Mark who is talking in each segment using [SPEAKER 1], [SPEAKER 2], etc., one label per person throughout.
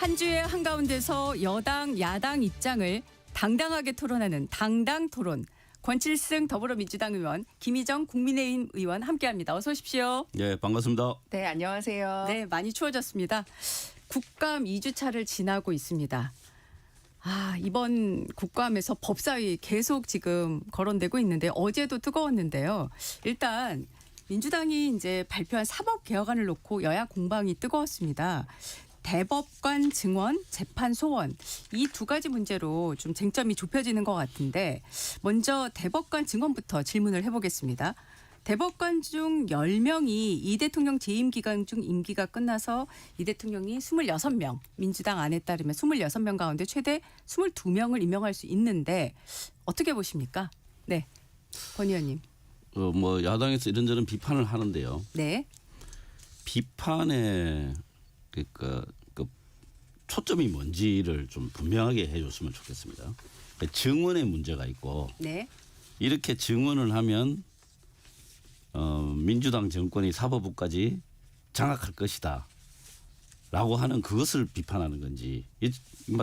[SPEAKER 1] 한 주의 한가운데서 여당, 야당 입장을 당당하게 토론하는 당당 토론. 권칠승 더불어민주당 의원, 김희정 국민의힘 의원 함께합니다. 어서 오십시오.
[SPEAKER 2] 네, 반갑습니다.
[SPEAKER 3] 네, 안녕하세요.
[SPEAKER 1] 네, 많이 추워졌습니다. 국감 2주차를 지나고 있습니다. 이번 국감에서 법사위 계속 지금 거론되고 있는데 어제도 뜨거웠는데요. 일단 민주당이 이제 발표한 사법개혁안을 놓고 여야 공방이 뜨거웠습니다. 대법관 증원, 재판 소원 이 두 가지 문제로 좀 쟁점이 좁혀지는 것 같은데 먼저 대법관 증원부터 질문을 해보겠습니다. 대법관 중 10명이 이 대통령 재임 기간 중 임기가 끝나서 이 대통령이 26명, 민주당 안에 따르면 26명 가운데 최대 22명을 임명할 수 있는데 어떻게 보십니까? 네, 권 의원님.
[SPEAKER 2] 야당에서 이런저런 비판을 하는데요.
[SPEAKER 1] 네.
[SPEAKER 2] 비판의 그러니까 그 초점이 뭔지를 좀 분명하게 해줬으면 좋겠습니다. 증언의 문제가 있고,
[SPEAKER 1] 네.
[SPEAKER 2] 이렇게 증언을 하면 민주당 정권이 사법부까지 장악할 것이다. 라고 하는 그것을 비판하는 건지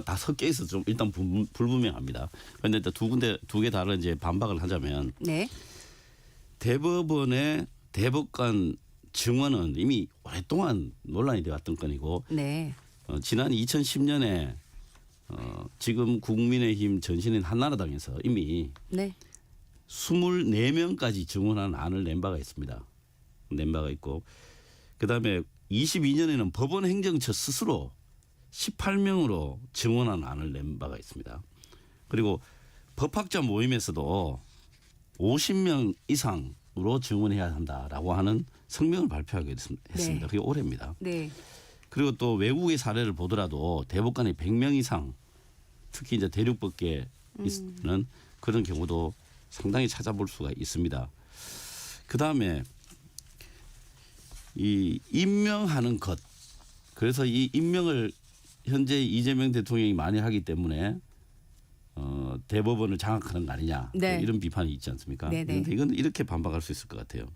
[SPEAKER 2] 다 섞여 있어서 좀 일단 불분명합니다. 그런데 두 개 다른 이제 반박을 하자면,
[SPEAKER 1] 네.
[SPEAKER 2] 대법원의 대법관 증언은 이미 오랫동안 논란이 되었던 건이고,
[SPEAKER 1] 네.
[SPEAKER 2] 지난 2010년에 지금 국민의힘 전신인 한나라당에서 이미
[SPEAKER 1] 네.
[SPEAKER 2] 24명까지 증언한 안을 낸 바가 있습니다. 낸 바가 있고, 그다음에 22년에는 법원 행정처 스스로 18명으로 증언한 안을 낸 바가 있습니다. 그리고 법학자 모임에서도 50명 이상으로 증언해야 한다라고 하는 성명을 발표하게 했습니다.
[SPEAKER 1] 네.
[SPEAKER 2] 그게 올해입니다.
[SPEAKER 1] 네.
[SPEAKER 2] 그리고 또 외국의 사례를 보더라도 대법관이 100명 이상, 특히 이제 대륙법계는 그런 경우도 상당히 찾아볼 수가 있습니다. 그 다음에 이 임명하는 것, 그래서 이 임명을 현재 이재명 대통령이 많이 하기 때문에 대법원을 장악하는 거 아니냐,
[SPEAKER 1] 네.
[SPEAKER 2] 이런 비판이 있지 않습니까?
[SPEAKER 1] 네네.
[SPEAKER 2] 그런데 이건 이렇게 반박할 수 있을 것 같아요.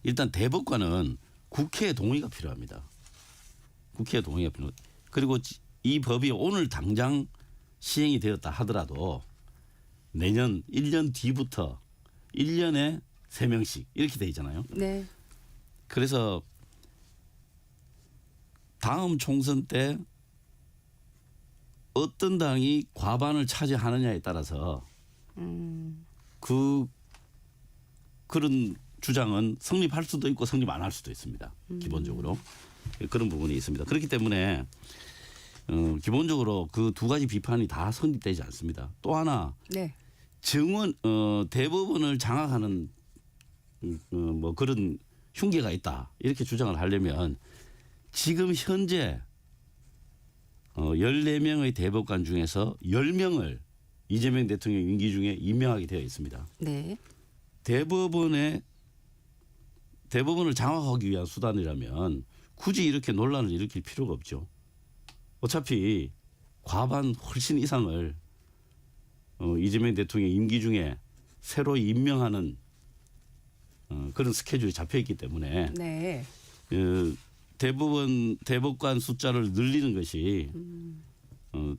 [SPEAKER 2] 일단 대법관은 국회의 동의가 필요합니다. 국회의 동의가 필요합니다. 그리고 이 법이 오늘 당장 시행이 되었다 하더라도 내년 1년 뒤부터 1년에 3명씩 이렇게 돼 있잖아요.
[SPEAKER 1] 네.
[SPEAKER 2] 그래서 다음 총선 때 어떤 당이 과반을 차지하느냐에 따라서 그런 주장은 성립할 수도 있고 성립 안 할 수도 있습니다. 기본적으로 그런 부분이 있습니다. 그렇기 때문에 기본적으로 그 두 가지 비판이 다 성립되지 않습니다. 또 하나,
[SPEAKER 1] 네.
[SPEAKER 2] 증언 대법원을 장악하는 그런 흉계가 있다, 이렇게 주장을 하려면 지금 현재 14명의 대법관 중에서 10명을 이재명 대통령 임기 중에 임명하게 되어 있습니다.
[SPEAKER 1] 네.
[SPEAKER 2] 대법원을 장악하기 위한 수단이라면 굳이 이렇게 논란을 일으킬 필요가 없죠. 어차피 과반 훨씬 이상을 이재명 대통령 임기 중에 새로 임명하는 그런 스케줄이 잡혀 있기 때문에
[SPEAKER 1] 네.
[SPEAKER 2] 대법관 숫자를 늘리는 것이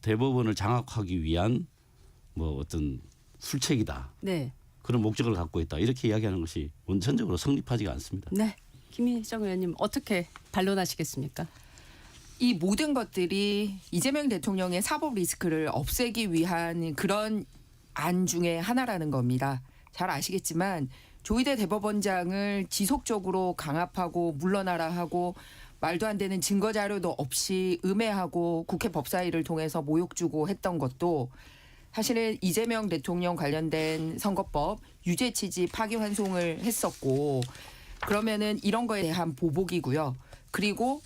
[SPEAKER 2] 대법원을 장악하기 위한 어떤 술책이다.
[SPEAKER 1] 네.
[SPEAKER 2] 그런 목적을 갖고 있다, 이렇게 이야기하는 것이 원천적으로 성립하지가 않습니다.
[SPEAKER 1] 네. 김희정 의원님 어떻게 반론하시겠습니까?
[SPEAKER 3] 이 모든 것들이 이재명 대통령의 사법 리스크를 없애기 위한 그런 안 중에 하나라는 겁니다. 잘 아시겠지만 조희대 대법원장을 지속적으로 강압하고 물러나라 하고 말도 안 되는 증거 자료도 없이 음해하고 국회 법사위를 통해서 모욕 주고 했던 것도 사실은 이재명 대통령 관련된 선거법 유죄 취지 파기환송을 했었고, 그러면은 이런 거에 대한 보복이고요. 그리고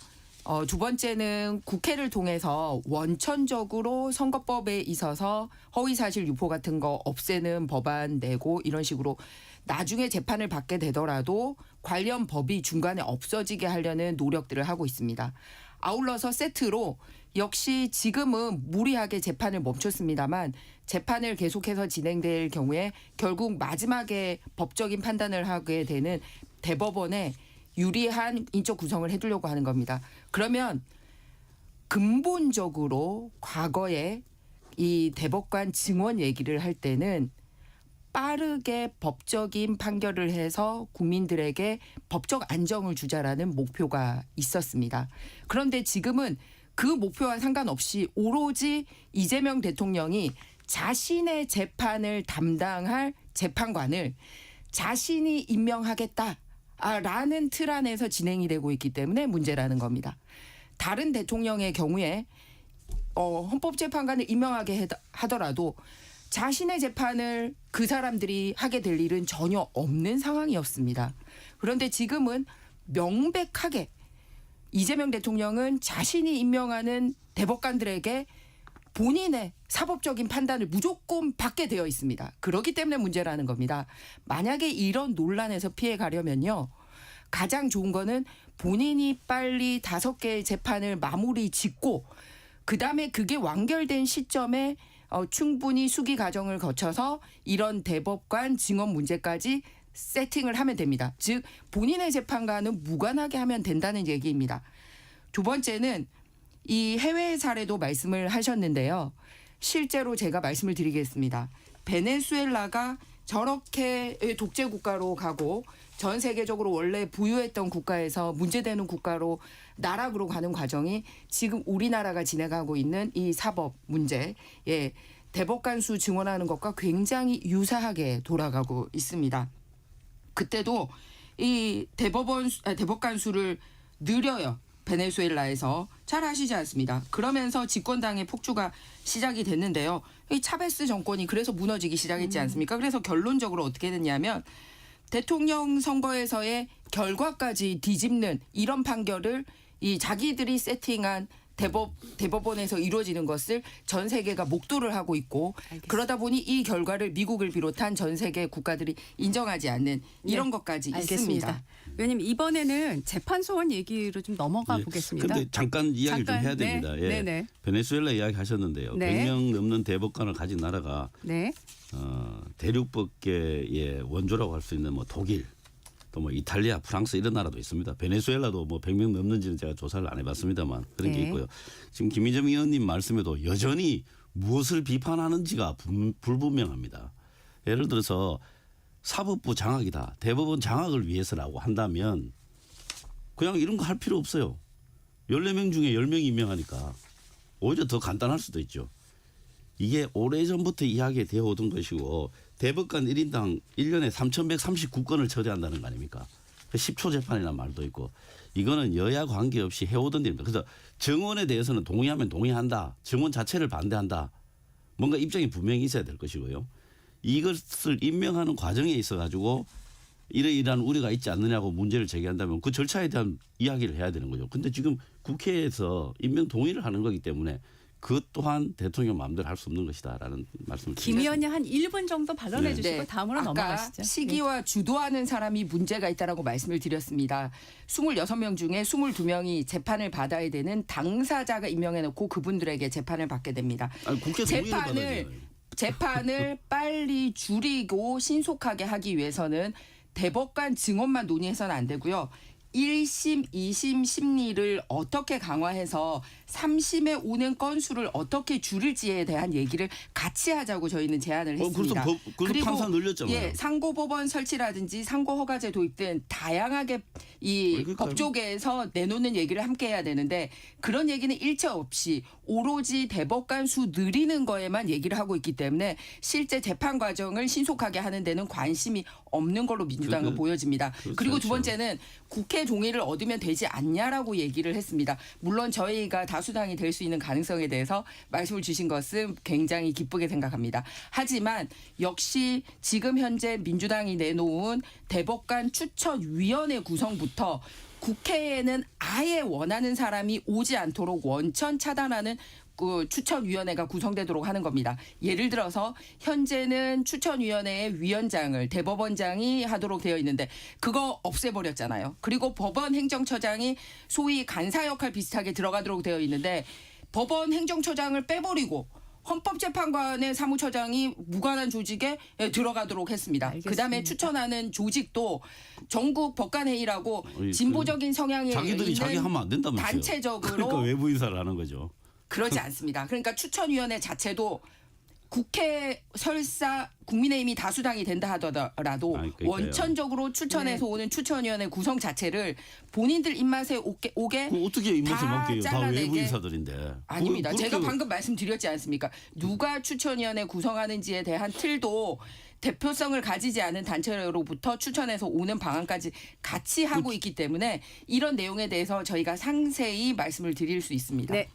[SPEAKER 3] 두 번째는 국회를 통해서 원천적으로 선거법에 있어서 허위사실 유포 같은 거 없애는 법안 내고 이런 식으로 나중에 재판을 받게 되더라도 관련 법이 중간에 없어지게 하려는 노력들을 하고 있습니다. 아울러서 세트로 역시 지금은 무리하게 재판을 멈췄습니다만 재판을 계속해서 진행될 경우에 결국 마지막에 법적인 판단을 하게 되는 대법원에 유리한 인적 구성을 해두려고 하는 겁니다. 그러면 근본적으로 과거에 이 대법관 증언 얘기를 할 때는 빠르게 법적인 판결을 해서 국민들에게 법적 안정을 주자라는 목표가 있었습니다. 그런데 지금은 그 목표와 상관없이 오로지 이재명 대통령이 자신의 재판을 담당할 재판관을 자신이 임명하겠다라는 틀 안에서 진행이 되고 있기 때문에 문제라는 겁니다. 다른 대통령의 경우에 헌법재판관을 임명하게 하더라도 자신의 재판을 그 사람들이 하게 될 일은 전혀 없는 상황이었습니다. 그런데 지금은 명백하게 이재명 대통령은 자신이 임명하는 대법관들에게 본인의 사법적인 판단을 무조건 받게 되어 있습니다. 그렇기 때문에 문제라는 겁니다. 만약에 이런 논란에서 피해 가려면요. 가장 좋은 거는 본인이 빨리 5개의 재판을 마무리 짓고 그다음에 그게 완결된 시점에 충분히 수기 과정을 거쳐서 이런 대법관 증언 문제까지 세팅을 하면 됩니다. 즉 본인의 재판과는 무관하게 하면 된다는 얘기입니다. 두 번째는 이 해외 사례도 말씀을 하셨는데요. 실제로 제가 말씀을 드리겠습니다. 베네수엘라가 저렇게 독재 국가로 가고 전 세계적으로 원래 부유했던 국가에서 문제되는 국가로 나락으로 가는 과정이 지금 우리나라가 진행하고 있는 이 사법 문제, 대법관 수 증언하는 것과 굉장히 유사하게 돌아가고 있습니다. 그때도 이 대법관 수를 늘려요. 베네수엘라에서 잘 아시지 않습니다. 그러면서 집권당의 폭주가 시작이 됐는데요. 이 차베스 정권이 그래서 무너지기 시작했지 않습니까? 그래서 결론적으로 어떻게 됐냐면 대통령 선거에서의 결과까지 뒤집는 이런 판결을 이 자기들이 세팅한 대법원에서 이루어지는 것을 전 세계가 목도를 하고 있고 알겠습니다. 그러다 보니 이 결과를 미국을 비롯한 전 세계 국가들이 인정하지 않는 이런 것까지 있습니다.
[SPEAKER 1] 의원님 이번에는 재판 소원 얘기로 좀 넘어가 보겠습니다.
[SPEAKER 2] 그런데 잠깐 이야기를 좀 해야 됩니다.
[SPEAKER 1] 네.
[SPEAKER 2] 베네수엘라 이야기 하셨는데요.
[SPEAKER 1] 네.
[SPEAKER 2] 100명 넘는 대법관을 가진 나라가
[SPEAKER 1] 네.
[SPEAKER 2] 대륙법계의 원조라고 할 수 있는 뭐 독일 또 뭐 이탈리아, 프랑스 이런 나라도 있습니다. 베네수엘라도 뭐 100명 넘는지는 제가 조사를 안 해봤습니다만 그런 게 있고요. 지금 김희정 의원님 말씀에도 여전히 무엇을 비판하는지가 불분명합니다. 예를 들어서 사법부 장악이다. 대법원 장악을 위해서라고 한다면 그냥 이런 거 할 필요 없어요. 14명 중에 10명이 임명하니까 오히려 더 간단할 수도 있죠. 이게 오래전부터 이야기되어 오던 것이고 대법관 1인당 1년에 3,139건을 처리한다는 거 아닙니까? 10초 재판이라는 말도 있고 이거는 여야 관계없이 해오던 일입니다. 그래서 정원에 대해서는 동의하면 동의한다. 정원 자체를 반대한다. 뭔가 입장이 분명히 있어야 될 것이고요. 이것을 임명하는 과정에 있어 가지고 이러이러한 우려가 있지 않느냐고 문제를 제기한다면 그 절차에 대한 이야기를 해야 되는 거죠. 근데 지금 국회에서 임명 동의를 하는 거기 때문에 그것 또한 대통령 마음대로 할 수 없는 것이다라는 말씀을
[SPEAKER 1] 김
[SPEAKER 2] 드리겠습니다.
[SPEAKER 1] 의원님 한 1분 정도 발언해 주시고
[SPEAKER 3] 네.
[SPEAKER 1] 다음으로
[SPEAKER 3] 아까
[SPEAKER 1] 넘어가시죠.
[SPEAKER 3] 시기와 주도하는 사람이 문제가 있다라고 말씀을 드렸습니다. 26명 중에 22명이 재판을 받아야 되는 당사자가 임명해놓고 그분들에게 재판을 받게 됩니다.
[SPEAKER 2] 아니, 국회 동의를 받아야 되잖아요.
[SPEAKER 3] 재판을 빨리 줄이고 신속하게 하기 위해서는 대법관 증언만 논의해서는 안 되고요. 1심, 2심 심리를 어떻게 강화해서 3심에 오는 건수를 어떻게 줄일지에 대한 얘기를 같이 하자고 저희는 제안을 했습니다.
[SPEAKER 2] 그래서 판사 늘렸잖아요.
[SPEAKER 3] 상고법원 설치라든지 상고허가제 도입 등 다양하게 이 법조계에서 내놓는 얘기를 함께 해야 되는데 그런 얘기는 일체 없이 오로지 대법관 수 늘리는 거에만 얘기를 하고 있기 때문에 실제 재판 과정을 신속하게 하는 데는 관심이 없는 걸로 민주당은 보여집니다. 그리고 두 번째는 국회 동의를 얻으면 되지 않냐라고 얘기를 했습니다. 물론 저희가 다수당이 될 수 있는 가능성에 대해서 말씀을 주신 것은 굉장히 기쁘게 생각합니다. 하지만 역시 지금 현재 민주당이 내놓은 대법관 추천위원회 구성부터 국회에는 아예 원하는 사람이 오지 않도록 원천 차단하는 그 추천위원회가 구성되도록 하는 겁니다. 예를 들어서 현재는 추천위원회의 위원장을 대법원장이 하도록 되어 있는데 그거 없애버렸잖아요. 그리고 법원 행정처장이 소위 간사 역할 비슷하게 들어가도록 되어 있는데 법원 행정처장을 빼버리고 헌법재판관의 사무처장이 무관한 조직에 들어가도록 했습니다.
[SPEAKER 1] 알겠습니다.
[SPEAKER 3] 그다음에 추천하는 조직도 전국 법관회의라고
[SPEAKER 2] 그
[SPEAKER 3] 진보적인 성향에
[SPEAKER 2] 자기들이 자기
[SPEAKER 3] 있는
[SPEAKER 2] 하면 안 된다면서요.
[SPEAKER 3] 단체적으로
[SPEAKER 2] 그러니까 외부 인사를 하는 거죠.
[SPEAKER 3] 그러지 않습니다. 그러니까 추천위원회 자체도 국회 설사 국민의힘이 다수당이 된다 하더라도
[SPEAKER 2] 아니, 그러니까요.
[SPEAKER 3] 원천적으로 추천해서 오는 추천위원회 구성 자체를 본인들 입맛에 오게
[SPEAKER 2] 그 어떻게 입맛에
[SPEAKER 3] 다
[SPEAKER 2] 맞게요? 다
[SPEAKER 3] 잘라내게.
[SPEAKER 2] 외부 인사들인데.
[SPEAKER 3] 아닙니다.
[SPEAKER 2] 그렇게
[SPEAKER 3] 제가 방금 말씀드렸지 않습니까? 누가 추천위원회 구성하는지에 대한 틀도 대표성을 가지지 않은 단체로부터 추천해서 오는 방안까지 같이 하고 있기 때문에 이런 내용에 대해서 저희가 상세히 말씀을 드릴 수 있습니다.
[SPEAKER 1] 네.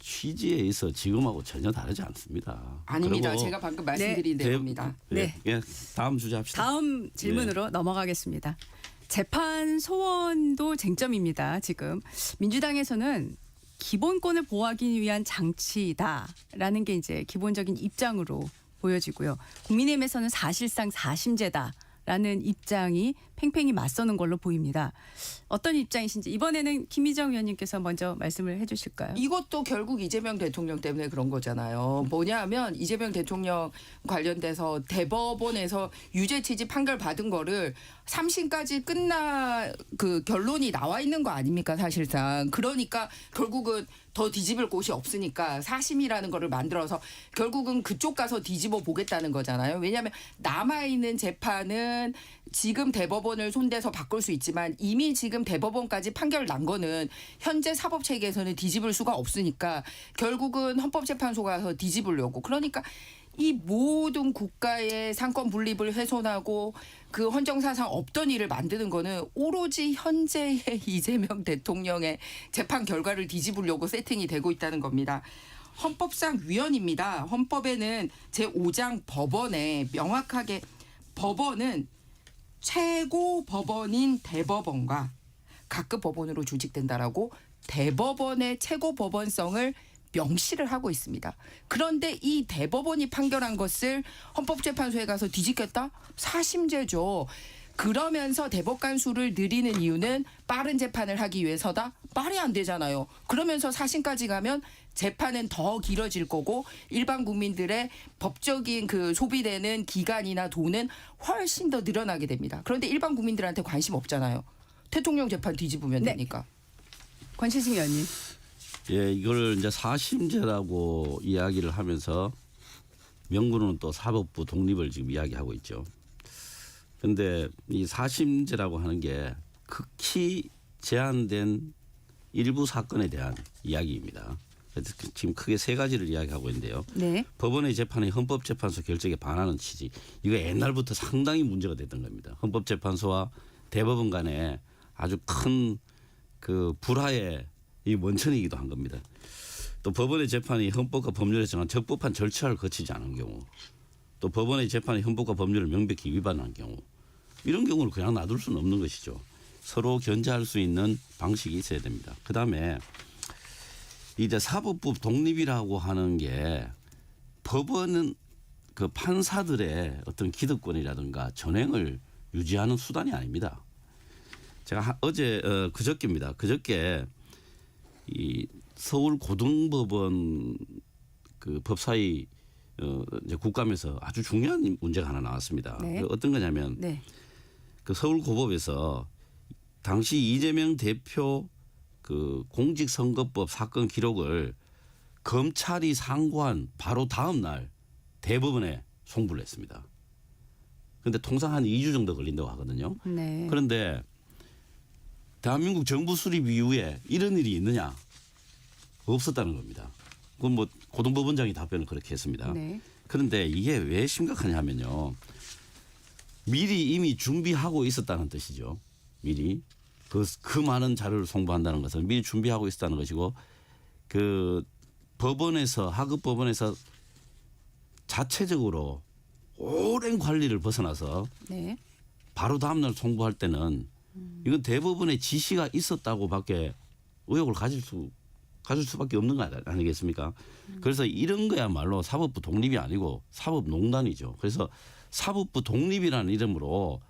[SPEAKER 2] 취지에 있어 지금하고 전혀 다르지 않습니다.
[SPEAKER 3] 아닙니다.
[SPEAKER 2] 그리고
[SPEAKER 3] 제가 방금 말씀드린 내용입니다.
[SPEAKER 1] 네.
[SPEAKER 2] 예, 다음 주제 합시다.
[SPEAKER 1] 다음 질문으로 넘어가겠습니다. 재판 소원도 쟁점입니다. 지금 민주당에서는 기본권을 보호하기 위한 장치다라는 게 이제 기본적인 입장으로 보여지고요. 국민의힘에서는 사실상 사심제다라는 입장이 팽팽히 맞서는 걸로 보입니다. 어떤 입장이신지 이번에는 김희정 의원님께서 먼저 말씀을 해주실까요?
[SPEAKER 3] 이것도 결국 이재명 대통령 때문에 그런 거잖아요. 뭐냐면 이재명 대통령 관련돼서 대법원에서 유죄 취지 판결 받은 거를 3심까지 끝나 그 결론이 나와 있는 거 아닙니까 사실상. 그러니까 결국은 더 뒤집을 곳이 없으니까 4심이라는 거를 만들어서 결국은 그쪽 가서 뒤집어 보겠다는 거잖아요. 왜냐하면 남아있는 재판은 지금 대법원을 손대서 바꿀 수 있지만 이미 지금 대법원까지 판결 난 거는 현재 사법체계에서는 뒤집을 수가 없으니까 결국은 헌법재판소 가서 뒤집으려고. 그러니까 이 모든 국가의 상권 분립을 훼손하고 그 헌정사상 없던 일을 만드는 거는 오로지 현재의 이재명 대통령의 재판 결과를 뒤집으려고 세팅이 되고 있다는 겁니다. 헌법상 위헌입니다. 헌법에는 제5장 법원에 명확하게 법원은 최고 법원인 대법원과 각급 법원으로 조직된다라고 대법원의 최고 법원성을 명시를 하고 있습니다. 그런데 이 대법원이 판결한 것을 헌법재판소에 가서 뒤집겠다? 사심제죠. 그러면서 대법관 수를 늘리는 이유는 빠른 재판을 하기 위해서다? 말이 안 되잖아요. 그러면서 사심까지 가면 재판은 더 길어질 거고 일반 국민들의 법적인 그 소비되는 기간이나 돈은 훨씬 더 늘어나게 됩니다. 그런데 일반 국민들한테 관심 없잖아요. 대통령 재판 뒤집으면
[SPEAKER 1] 네.
[SPEAKER 3] 되니까.
[SPEAKER 1] 권시승 의원님.
[SPEAKER 2] 예, 이걸 이제 사심제라고 이야기를 하면서 명분은 또 사법부 독립을 지금 이야기하고 있죠. 그런데 이 사심제라고 하는 게 극히 제한된 일부 사건에 대한 이야기입니다. 그래서 지금 크게 세 가지를 이야기하고 있는데요.
[SPEAKER 1] 네.
[SPEAKER 2] 법원의 재판이 헌법재판소 결정에 반하는 취지. 이거 옛날부터 상당히 문제가 됐던 겁니다. 헌법재판소와 대법원 간에 아주 큰 그 불화의 이 원천이기도 한 겁니다. 또 법원의 재판이 헌법과 법률에 정한 적법한 절차를 거치지 않은 경우, 또 법원의 재판이 헌법과 법률을 명백히 위반한 경우, 이런 경우를 그냥 놔둘 수는 없는 것이죠. 서로 견제할 수 있는 방식이 있어야 됩니다. 그다음에 이제 사법부 독립이라고 하는 게 법원은 그 판사들의 어떤 기득권이라든가 전횡을 유지하는 수단이 아닙니다. 제가 어제 그저께입니다. 그저께 이 서울 고등법원 그 법사위 이제 국감에서 아주 중요한 문제가 하나 나왔습니다.
[SPEAKER 1] 네.
[SPEAKER 2] 어떤 거냐면
[SPEAKER 1] 네.
[SPEAKER 2] 그 서울 고법에서 당시 이재명 대표 그 공직선거법 사건 기록을 검찰이 상고한 바로 다음 날 대법원에 송부를 했습니다. 그런데 통상 한 2주 정도 걸린다고 하거든요.
[SPEAKER 1] 네.
[SPEAKER 2] 그런데 대한민국 정부 수립 이후에 이런 일이 있느냐? 없었다는 겁니다. 그건 뭐 고등법원장이 답변을 그렇게 했습니다.
[SPEAKER 1] 네.
[SPEAKER 2] 그런데 이게 왜 심각하냐면요. 미리 이미 준비하고 있었다는 뜻이죠. 미리. 그 많은 자료를 송부한다는 것은 미리 준비하고 있었다는 것이고 그 법원에서 하급 법원에서 자체적으로 오랜 관리를 벗어나서
[SPEAKER 1] 네.
[SPEAKER 2] 바로 다음날 송부할 때는 이건 대법원의 지시가 있었다고밖에 의혹을 가질 수밖에 없는 거 아니겠습니까? 그래서 이런 거야말로 사법부 독립이 아니고 사법농단이죠. 그래서 사법부 독립이라는 이름으로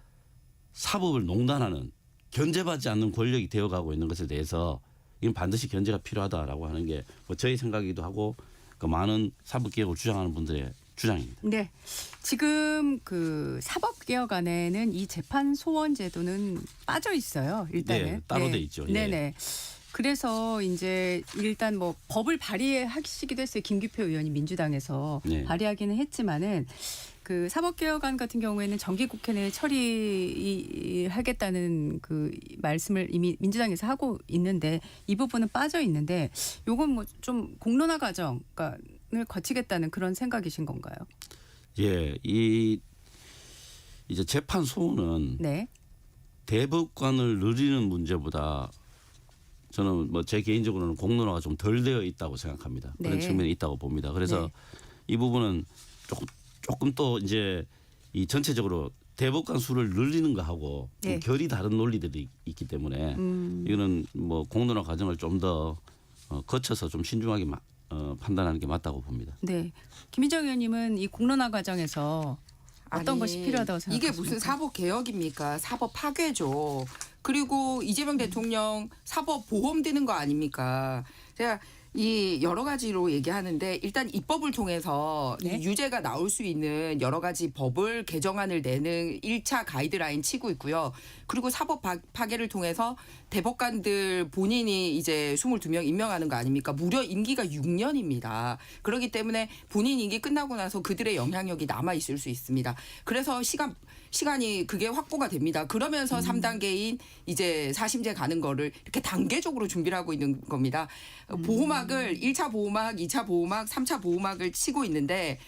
[SPEAKER 2] 사법을 농단하는 견제받지 않는 권력이 되어가고 있는 것에 대해서 이건 반드시 견제가 필요하다라고 하는 게 뭐 저희 생각이기도 하고 그 많은 사법개혁을 주장하는 분들의 주장입니다.
[SPEAKER 1] 네. 지금 그 사법개혁안에는 이 재판 소원 제도는 빠져 있어요. 일단은.
[SPEAKER 2] 네, 따로 돼 있죠. 예.
[SPEAKER 1] 네네. 그래서 이제 일단 뭐 법을 발의하시기도 했어요. 김기표 의원이 민주당에서
[SPEAKER 2] 네.
[SPEAKER 1] 발의하기는 했지만은 그 사법개혁안 같은 경우에는 정기국회 내에 처리하겠다는 그 말씀을 이미 민주당에서 하고 있는데 이 부분은 빠져 있는데 요건 뭐 좀 공론화 과정을 거치겠다는 그런 생각이신 건가요?
[SPEAKER 2] 예, 이제 재판 소원은
[SPEAKER 1] 네.
[SPEAKER 2] 대법관을 늘리는 문제보다 저는 뭐 제 개인적으로는 공론화가 좀 덜 되어 있다고 생각합니다. 그런
[SPEAKER 1] 네.
[SPEAKER 2] 측면이 있다고 봅니다. 그래서
[SPEAKER 1] 네.
[SPEAKER 2] 이 부분은 조금 또 이제 이 전체적으로 대법관 수를 늘리는 거하고 좀
[SPEAKER 1] 네.
[SPEAKER 2] 결이 다른 논리들이 있기 때문에 이거는 뭐 공론화 과정을 좀 더 거쳐서 좀 신중하게 판단하는 게 맞다고 봅니다.
[SPEAKER 1] 네. 김민정 의원님은 이 공론화 과정에서 어떤
[SPEAKER 3] 아니,
[SPEAKER 1] 것이 필요하다고 생각하십니까?
[SPEAKER 3] 이게 무슨 사법 개혁입니까? 사법 파괴죠. 그리고 이재명 대통령 사법 보험 드는 거 아닙니까? 제가 이 여러 가지로 얘기하는데 일단 입법을 통해서
[SPEAKER 1] 네.
[SPEAKER 3] 이 유죄가 나올 수 있는 여러 가지 법을 개정안을 내는 1차 가이드라인 치고 있고요. 그리고 사법 파괴를 통해서 대법관들 본인이 이제 22명 임명하는 거 아닙니까? 무려 임기가 6년입니다. 그렇기 때문에 본인 임기 끝나고 나서 그들의 영향력이 남아 있을 수 있습니다. 그래서 시간이 그게 확보가 됩니다. 그러면서 3단계인 이제 사심제 가는 거를 이렇게 단계적으로 준비를 하고 있는 겁니다. 보호막을 1차 보호막, 2차 보호막, 3차 보호막을 치고 있는데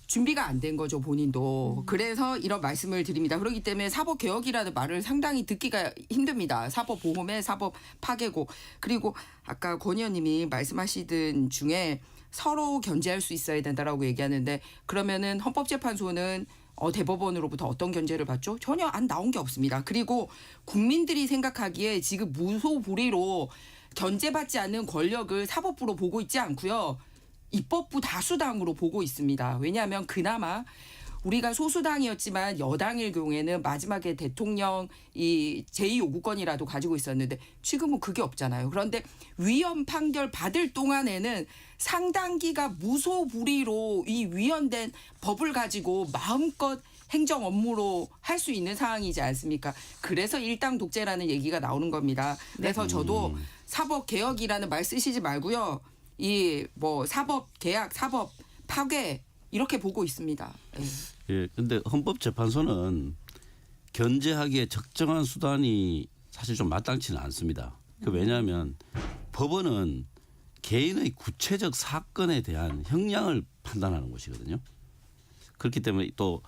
[SPEAKER 3] 준비가 안 된 거죠, 본인도. 그래서 이런 말씀을 드립니다. 그렇기 때문에 사법개혁이라는 말을 상당히 듣기가 힘듭니다. 사법보험의 사법 파괴고. 그리고 아까 권 의원님이 말씀하시던 중에 서로 견제할 수 있어야 된다라고 얘기하는데 그러면은 헌법재판소는 대법원으로부터 어떤 견제를 받죠? 전혀 안 나온 게 없습니다. 그리고 국민들이 생각하기에 지금 무소불위로 견제받지 않는 권력을 사법부로 보고 있지 않고요. 입법부 다수당으로 보고 있습니다. 왜냐하면 그나마 우리가 소수당이었지만 여당일 경우에는 마지막에 대통령 이 제2요구권이라도 가지고 있었는데 지금은 그게 없잖아요. 그런데 위헌 판결 받을 동안에는 상당기가 무소불위로 이 위헌된 법을 가지고 마음껏 행정 업무로 할 수 있는 상황이지 않습니까? 그래서 일당 독재라는 얘기가 나오는 겁니다. 그래서 저도 사법 개혁이라는 말 쓰시지 말고요. 이 뭐 사법 계약, 사법 파괴 이렇게 보고 있습니다.
[SPEAKER 2] 예, 근데 헌법재판소는 견제하기에 적정한 수단이 사실 좀 마땅치는 않습니다. 그 왜냐하면 법원은 개인의 구체적 사건에 대한 형량을 판단하는 곳이거든요. 그렇기 때문에 또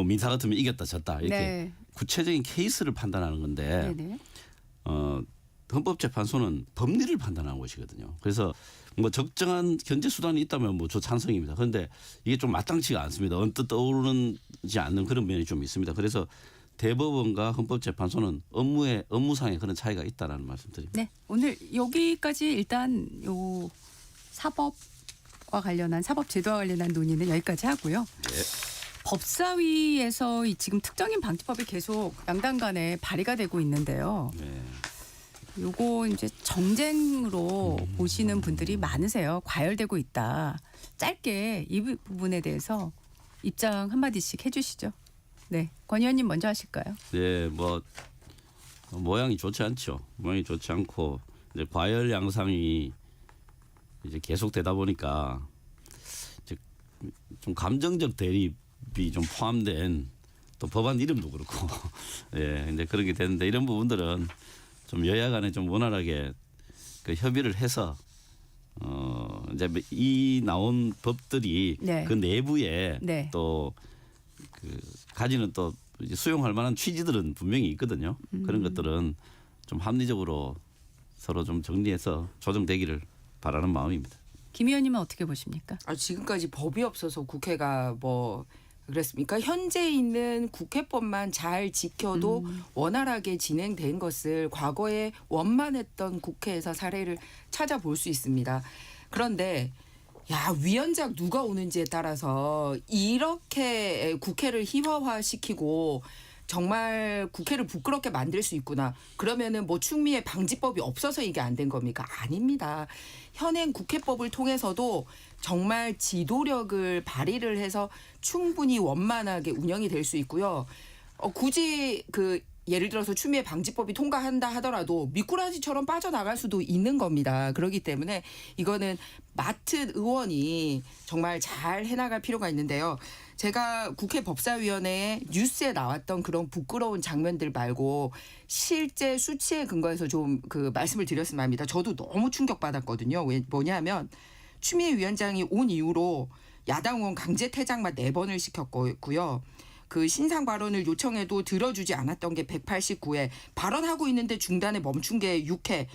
[SPEAKER 2] 민사 같으면 이겼다 졌다 이렇게
[SPEAKER 1] 네.
[SPEAKER 2] 구체적인 케이스를 판단하는 건데
[SPEAKER 1] 네네.
[SPEAKER 2] 헌법재판소는 법리를 판단하는 곳이거든요. 그래서 뭐 적정한 견제 수단이 있다면 뭐 저 찬성입니다. 그런데 이게 좀 마땅치가 않습니다. 언뜻 떠오르지 않는 그런 면이 좀 있습니다. 그래서 대법원과 헌법재판소는 업무상의 그런 차이가 있다라는 말씀드립니다.
[SPEAKER 1] 네. 오늘 여기까지 일단 요 사법과 관련한 사법제도와 관련한 논의는 여기까지 하고요.
[SPEAKER 2] 네.
[SPEAKER 1] 법사위에서 이 지금 특정인 방지법이 계속 양당 간에 발의가 되고 있는데요.
[SPEAKER 2] 네.
[SPEAKER 1] 요거 이제 정쟁으로 보시는 분들이 많으세요. 과열되고 있다. 짧게 이 부분에 대해서 입장 한마디씩 해주시죠. 네, 권 의원님 먼저 하실까요?
[SPEAKER 2] 네, 뭐 모양이 좋지 않죠. 모양이 좋지 않고 이제 과열 양상이 이제 계속되다 보니까 이제 좀 감정적 대립이 좀 포함된 또 법안 이름도 그렇고 예, 이제 그렇게 되는데 이런 부분들은 좀 여야 간에 좀 원활하게 그 협의를 해서 이제 이 나온 법들이
[SPEAKER 1] 네.
[SPEAKER 2] 그 내부에
[SPEAKER 1] 네.
[SPEAKER 2] 또 그 가지는 또 이제 수용할 만한 취지들은 분명히 있거든요. 그런 것들은 좀 합리적으로 서로 좀 정리해서 조정되기를 바라는 마음입니다.
[SPEAKER 1] 김 의원님은 어떻게 보십니까?
[SPEAKER 3] 지금까지 법이 없어서 국회가 뭐 그랬습니까? 현재 있는 국회법만 잘 지켜도 원활하게 진행된 것을 과거에 원만했던 국회에서 사례를 찾아볼 수 있습니다. 그런데 위원장 누가 오는지에 따라서 이렇게 국회를 희화화시키고 정말 국회를 부끄럽게 만들 수 있구나. 그러면은 뭐 추미애 방지법이 없어서 이게 안 된 겁니까? 아닙니다. 현행 국회법을 통해서도 정말 지도력을 발휘를 해서 충분히 원만하게 운영이 될 수 있고요. 굳이 예를 들어서 추미애 방지법이 통과한다 하더라도 미꾸라지처럼 빠져나갈 수도 있는 겁니다. 그렇기 때문에 이거는 맡은 의원이 정말 잘 해나갈 필요가 있는데요. 제가 국회 법사위원회에 뉴스에 나왔던 그런 부끄러운 장면들 말고 실제 수치에 근거해서 좀 말씀을 드렸으면 합니다. 저도 너무 충격받았거든요. 뭐냐면 추미애 위원장이 온 이후로 야당 의원 강제 퇴장만 4번을 시켰고요. 신상 발언을 요청해도 들어주지 않았던 게 189회, 발언하고 있는데 중단에 멈춘 게 6회,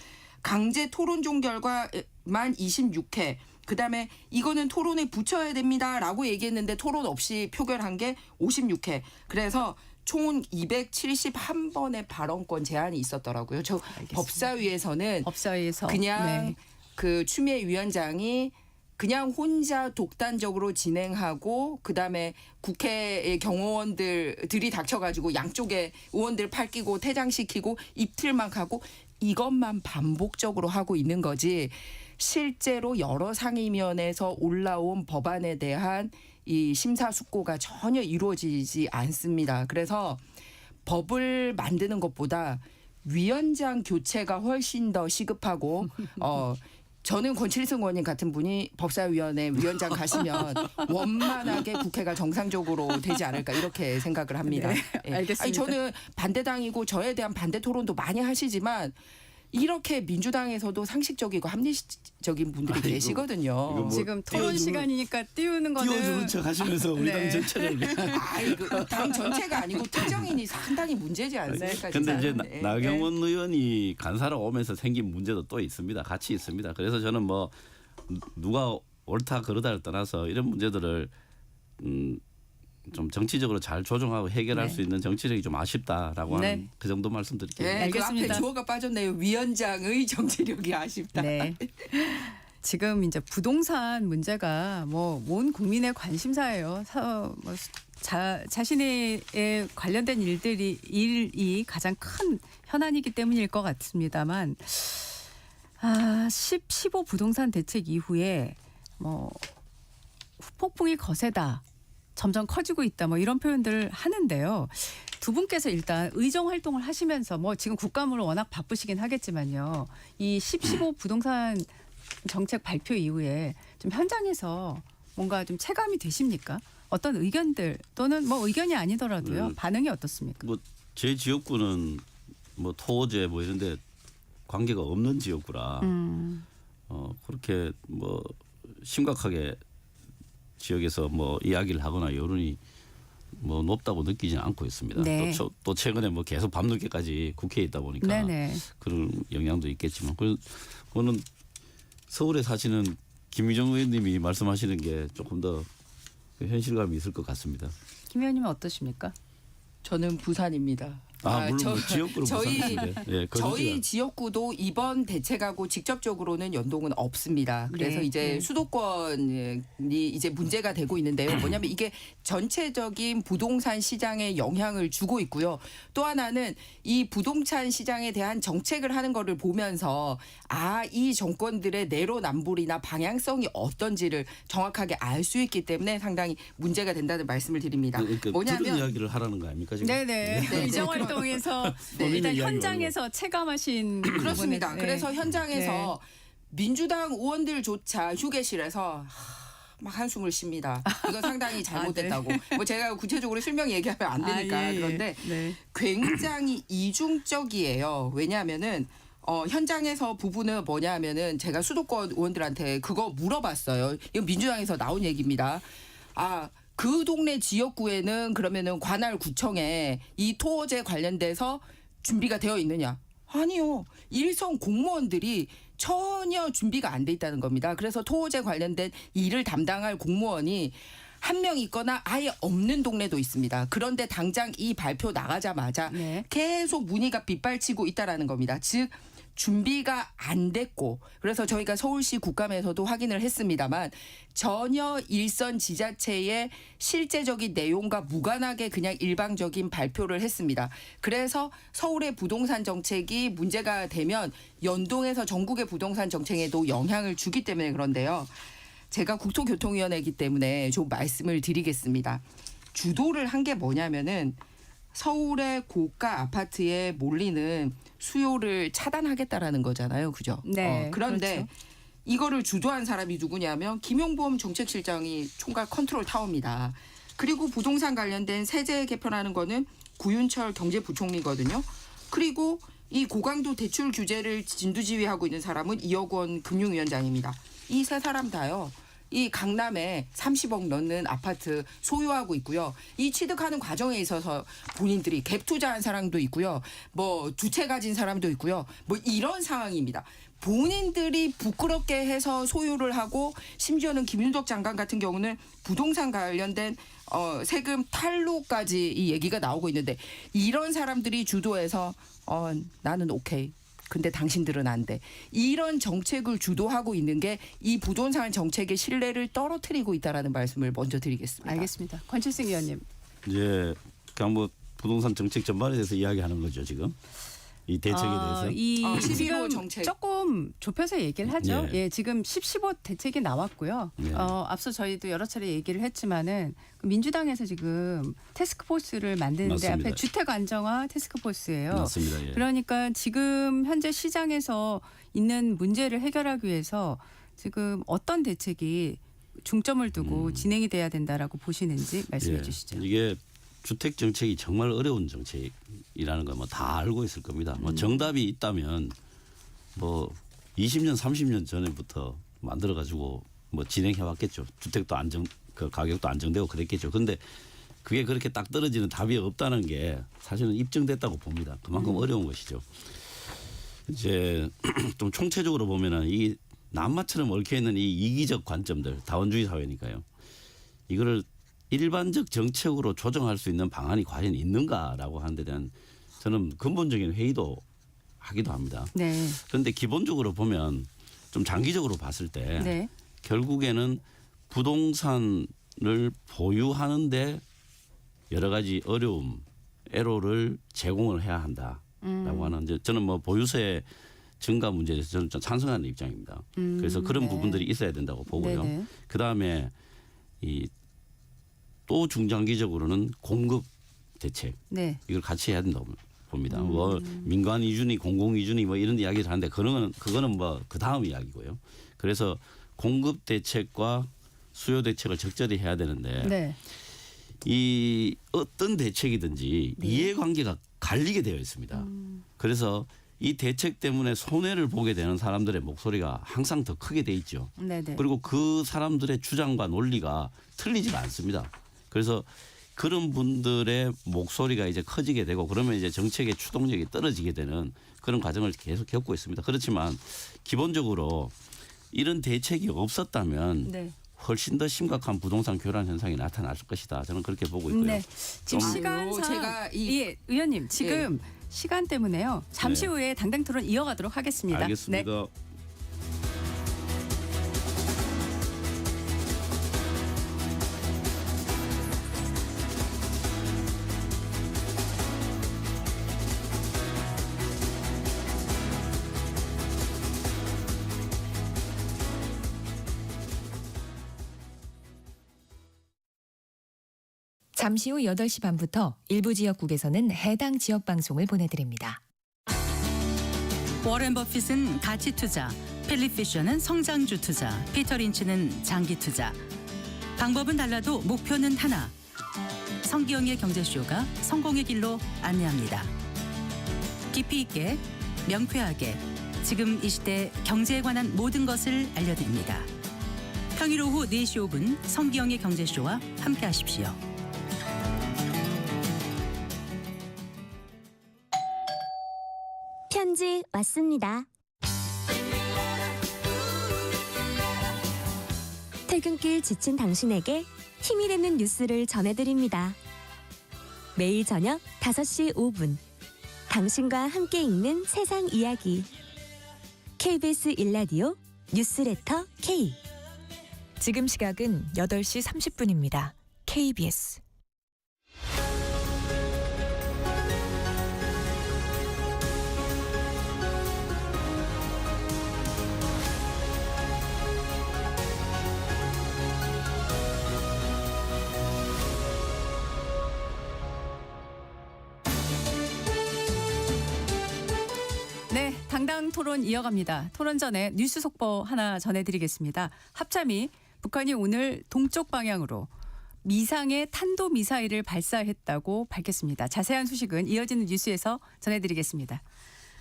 [SPEAKER 3] 강제 토론 종결과만 26회, 그다음에 이거는 토론에 붙여야 됩니다라고 얘기했는데 토론 없이 표결한 게 56회. 그래서 총 271번의 발언권 제한이 있었더라고요. 저
[SPEAKER 1] 알겠습니다.
[SPEAKER 3] 법사위에서
[SPEAKER 1] 네.
[SPEAKER 3] 그냥 추미애 위원장이 그냥 혼자 독단적으로 진행하고 그다음에 국회의 경호원들이 닥쳐가지고 양쪽에 의원들 팔 끼고 퇴장시키고 입틀막 하고 이것만 반복적으로 하고 있는 거지 실제로 여러 상임위원회에서 올라온 법안에 대한 이 심사숙고가 전혀 이루어지지 않습니다. 그래서 법을 만드는 것보다 위원장 교체가 훨씬 더 시급하고 저는 권칠승 의원님 같은 분이 법사위원회 위원장 가시면 원만하게 국회가 정상적으로 되지 않을까 이렇게 생각을 합니다.
[SPEAKER 1] 네,
[SPEAKER 3] 예.
[SPEAKER 1] 알겠습니다.
[SPEAKER 3] 아니, 저는 반대당이고 저에 대한 반대 토론도 많이 하시지만 이렇게 민주당에서도 상식적이고 합리적인 분들이
[SPEAKER 2] 아이고,
[SPEAKER 3] 계시거든요.
[SPEAKER 2] 이거 뭐
[SPEAKER 1] 지금 토론 시간이니까 띄우는 거는
[SPEAKER 2] 띄워주는 척 하시면서 우리 당
[SPEAKER 1] 네.
[SPEAKER 2] 전체를.
[SPEAKER 3] 당 전체가 아니고 특정인이 상당히 문제지 않습니까?
[SPEAKER 2] 근데 이제
[SPEAKER 3] 진짜? 네.
[SPEAKER 2] 나경원 의원이 간사로 오면서 생긴 문제도 또 있습니다. 같이 있습니다. 그래서 저는 뭐 누가 옳다 그르다를 떠나서 이런 문제들을 좀 정치적으로 잘 조정하고 해결할
[SPEAKER 1] 네.
[SPEAKER 2] 수 있는 정치력이 좀 아쉽다라고
[SPEAKER 1] 네.
[SPEAKER 2] 하는 그 정도 말씀드릴게요.
[SPEAKER 3] 네, 그 앞에
[SPEAKER 1] 알겠습니다.
[SPEAKER 3] 주어가 빠졌네요. 위원장의 정치력이 아쉽다.
[SPEAKER 1] 네. 지금 이제 부동산 문제가 뭐 온 국민의 관심사예요. 자신의 관련된 일이 가장 큰 현안이기 때문일 것 같습니다만 15 부동산 대책 이후에 뭐 후폭풍이 거세다. 점점 커지고 있다. 뭐 이런 표현들을 하는데요. 두 분께서 일단 의정 활동을 하시면서 뭐 지금 국감으로 워낙 바쁘시긴 하겠지만요. 이 15 부동산 정책 발표 이후에 좀 현장에서 뭔가 좀 체감이 되십니까? 어떤 의견들 또는 뭐 의견이 아니더라도요. 반응이 어떻습니까?
[SPEAKER 2] 뭐 제 지역구는 뭐 토제 뭐 이런데 관계가 없는 지역구라 그렇게 뭐 심각하게 지역에서 뭐 이야기를 하거나 여론이 뭐 높다고 느끼지는 않고 있습니다.
[SPEAKER 1] 네.
[SPEAKER 2] 또 최근에 뭐 계속 밤늦게까지 국회에 있다 보니까
[SPEAKER 1] 네네.
[SPEAKER 2] 그런 영향도 있겠지만 그거는 서울에 사시는 김유정 의원님이 말씀하시는 게 조금 더 현실감이 있을 것 같습니다.
[SPEAKER 1] 김 의원님은 어떠십니까?
[SPEAKER 3] 저는 부산입니다.
[SPEAKER 2] 물론 지역구로 부산인데
[SPEAKER 3] 저희 지역구도 이번 대책하고 직접적으로는 연동은 없습니다. 그래서
[SPEAKER 1] 네,
[SPEAKER 3] 이제
[SPEAKER 1] 네.
[SPEAKER 3] 수도권이 이제 문제가 되고 있는데요. 뭐냐면 이게 전체적인 부동산 시장에 영향을 주고 있고요. 또 하나는 이 부동산 시장에 대한 정책을 하는 거를 보면서 이 정권들의 내로남불이나 방향성이 어떤지를 정확하게 알 수 있기 때문에 상당히 문제가 된다는 말씀을 드립니다.
[SPEAKER 2] 그러니까 들은 이야기를 하라는 거 아닙니까 지금?
[SPEAKER 1] 네네.
[SPEAKER 3] 네.
[SPEAKER 1] 의정 활동에서
[SPEAKER 2] 본인의
[SPEAKER 1] 일단
[SPEAKER 2] 이야기
[SPEAKER 1] 현장에서 체감하신
[SPEAKER 3] 그렇습니다.
[SPEAKER 1] 부분에, 네.
[SPEAKER 3] 그래서 현장에서 민주당 의원들조차 휴게실에서 막 한숨을 쉽니다. 이건 상당히 잘못됐다고. 뭐 제가 구체적으로 실명 얘기하면 안 되니까.
[SPEAKER 1] 예, 예.
[SPEAKER 3] 그런데
[SPEAKER 1] 네.
[SPEAKER 3] 굉장히 이중적이에요. 왜냐하면은 현장에서 부분은 뭐냐면은 제가 수도권 의원들한테 그거 물어봤어요. 이건 민주당에서 나온 얘기입니다. 그 동네 지역구에는 그러면은 관할 구청에 이 토호제 관련돼서 준비가 되어 있느냐? 아니요. 일선 공무원들이 전혀 준비가 안 돼 있다는 겁니다. 그래서 토호제 관련된 일을 담당할 공무원이 한 명 있거나 아예 없는 동네도 있습니다. 그런데 당장 이 발표 나가자마자
[SPEAKER 1] 네.
[SPEAKER 3] 계속 문의가 빗발치고 있다라는 겁니다. 즉 준비가 안 됐고 그래서 저희가 서울시 국감에서도 확인을 했습니다만 전혀 일선 지자체의 실제적인 내용과 무관하게 그냥 일방적인 발표를 했습니다. 그래서 서울의 부동산 정책이 문제가 되면 연동해서 전국의 부동산 정책에도 영향을 주기 때문에 그런데요. 제가 국토교통위원회이기 때문에 좀 말씀을 드리겠습니다. 주도를 한 게 뭐냐면은 서울의 고가 아파트에 몰리는 수요를 차단하겠다라는 거잖아요. 그죠?
[SPEAKER 1] 네,
[SPEAKER 3] 그런데
[SPEAKER 1] 그렇죠.
[SPEAKER 3] 이거를 주도한 사람이 누구냐면 김용범 정책실장이 총괄 컨트롤 타워입니다. 그리고 부동산 관련된 세제 개편하는 거는 구윤철 경제부총리거든요. 그리고 이 고강도 대출 규제를 진두지휘하고 있는 사람은 이혁원 금융위원장입니다. 이 세 사람 다요. 이 강남에 30억 넣는 아파트 소유하고 있고요. 이 취득하는 과정에 있어서 본인들이 갭 투자한 사람도 있고요. 뭐 두 채 가진 사람도 있고요. 뭐 이런 상황입니다. 본인들이 부끄럽게 해서 소유를 하고 심지어는 김윤석 장관 같은 경우는 부동산 관련된 세금 탈루까지 이 얘기가 나오고 있는데 이런 사람들이 주도해서 나는 오케이. 근데 당신들은 안 돼. 이런 정책을 주도하고 있는 게 이 부동산 정책의 신뢰를 떨어뜨리고 있다라는 말씀을 먼저 드리겠습니다.
[SPEAKER 1] 알겠습니다. 권칠승 의원님.
[SPEAKER 2] 이제 그냥 뭐 부동산 정책 전반에 대해서 이야기하는 거죠 지금 이 대책에 대해서.
[SPEAKER 1] 이
[SPEAKER 3] 11호
[SPEAKER 1] 지금
[SPEAKER 3] 정책.
[SPEAKER 1] 조금 좁혀서 얘기를 하죠.
[SPEAKER 2] 예.
[SPEAKER 1] 예, 지금 10.15 대책이 나왔고요.
[SPEAKER 2] 예.
[SPEAKER 1] 앞서 저희도 여러 차례 얘기를 했지만은 그 민주당에서 지금 태스크포스를 만드는데
[SPEAKER 2] 맞습니다.
[SPEAKER 1] 앞에 주택 안정화 태스크포스예요.
[SPEAKER 2] 맞습니다. 예.
[SPEAKER 1] 그러니까 지금 현재 시장에서 있는 문제를 해결하기 위해서 지금 어떤 대책이 중점을 두고 진행이 돼야 된다라고 보시는지 말씀해
[SPEAKER 2] 예.
[SPEAKER 1] 주시죠.
[SPEAKER 2] 이게 주택 정책이 정말 어려운 정책이라는 거 뭐 다 알고 있을 겁니다. 뭐 정답이 있다면 뭐 20년, 30년 전에부터 만들어 가지고 뭐 진행해 왔겠죠. 주택도 그 가격도 안정되고 그랬겠죠. 그런데 그게 그렇게 딱 떨어지는 답이 없다는 게 사실은 입증됐다고 봅니다. 그만큼 어려운 것이죠. 이제 좀 총체적으로 보면은 이 남마처럼 얽혀 있는 이 이기적 관점들, 다원주의 사회니까요. 이거를 일반적 정책으로 조정할 수 있는 방안이 과연 있는가라고 하는 데 대한 저는 근본적인 회의도 하기도 합니다.
[SPEAKER 1] 네.
[SPEAKER 2] 그런데 기본적으로 보면 좀 장기적으로 봤을 때
[SPEAKER 1] 네.
[SPEAKER 2] 결국에는 부동산을 보유하는데 여러 가지 어려움, 애로를 제공을 해야 한다라고 하는 이제 저는 뭐 보유세 증가 문제에 대해서 저는 좀 찬성하는 입장입니다. 그래서 그런
[SPEAKER 1] 네.
[SPEAKER 2] 부분들이 있어야 된다고 보고요.
[SPEAKER 1] 네네.
[SPEAKER 2] 그 다음에 또 중장기적으로는 공급 대책
[SPEAKER 1] 네.
[SPEAKER 2] 이걸 같이 해야 된다고 봅니다. 뭐 민간 이준이 공공 이준이 뭐 이런 이야기를 하는데 그거는 뭐 그 다음 이야기고요. 그래서 공급 대책과 수요 대책을 적절히 해야 되는데
[SPEAKER 1] 네.
[SPEAKER 2] 이 어떤 대책이든지
[SPEAKER 1] 네.
[SPEAKER 2] 이해관계가 갈리게 되어 있습니다. 그래서 이 대책 때문에 손해를 보게 되는 사람들의 목소리가 항상 더 크게 돼 있죠.
[SPEAKER 1] 네네.
[SPEAKER 2] 그리고 그 사람들의 주장과 논리가 틀리지가 않습니다. 그래서 그런 분들의 목소리가 이제 커지게 되고 그러면 이제 정책의 추동력이 떨어지게 되는 그런 과정을 계속 겪고 있습니다. 그렇지만 기본적으로 이런 대책이 없었다면
[SPEAKER 1] 네.
[SPEAKER 2] 훨씬 더 심각한 부동산 교란 현상이 나타날 것이다. 저는 그렇게 보고 있고요.
[SPEAKER 1] 네. 지금
[SPEAKER 3] 좀-
[SPEAKER 1] 시간상
[SPEAKER 3] 제가
[SPEAKER 1] 예, 의원님 지금 시간 때문에요. 잠시
[SPEAKER 2] 네.
[SPEAKER 1] 후에 당당 토론 이어가도록 하겠습니다.
[SPEAKER 2] 알겠습니다.
[SPEAKER 1] 네.
[SPEAKER 4] 잠시 후 8시 반부터 일부 지역국에서는 해당 지역 방송을 보내드립니다.
[SPEAKER 5] 워렌 버핏은 가치 투자, 필립 피셔는 성장주 투자, 피터 린치는 장기 투자. 방법은 달라도 목표는 하나. 성기영의 경제쇼가 성공의 길로 안내합니다. 깊이 있게, 명쾌하게, 지금 이 시대 경제에 관한 모든 것을 알려드립니다. 평일 오후 4시 5분 성기영의 경제쇼와 함께하십시오.
[SPEAKER 6] 편지 왔습니다. 퇴근길 지친 당신에게 힘이 되는 뉴스를 전해드립니다. 매일 저녁 5시 5분 당신과 함께 읽는 세상 이야기 KBS 1라디오 뉴스레터 K.
[SPEAKER 4] 지금 시각은 8시 30분입니다. KBS.
[SPEAKER 1] 네, 당당 토론 이어갑니다. 토론 전에 뉴스 속보 하나 전해드리겠습니다. 합참이 북한이 오늘 동쪽 방향으로 미상의 탄도미사일을 발사했다고 밝혔습니다. 자세한 소식은 이어지는 뉴스에서 전해드리겠습니다.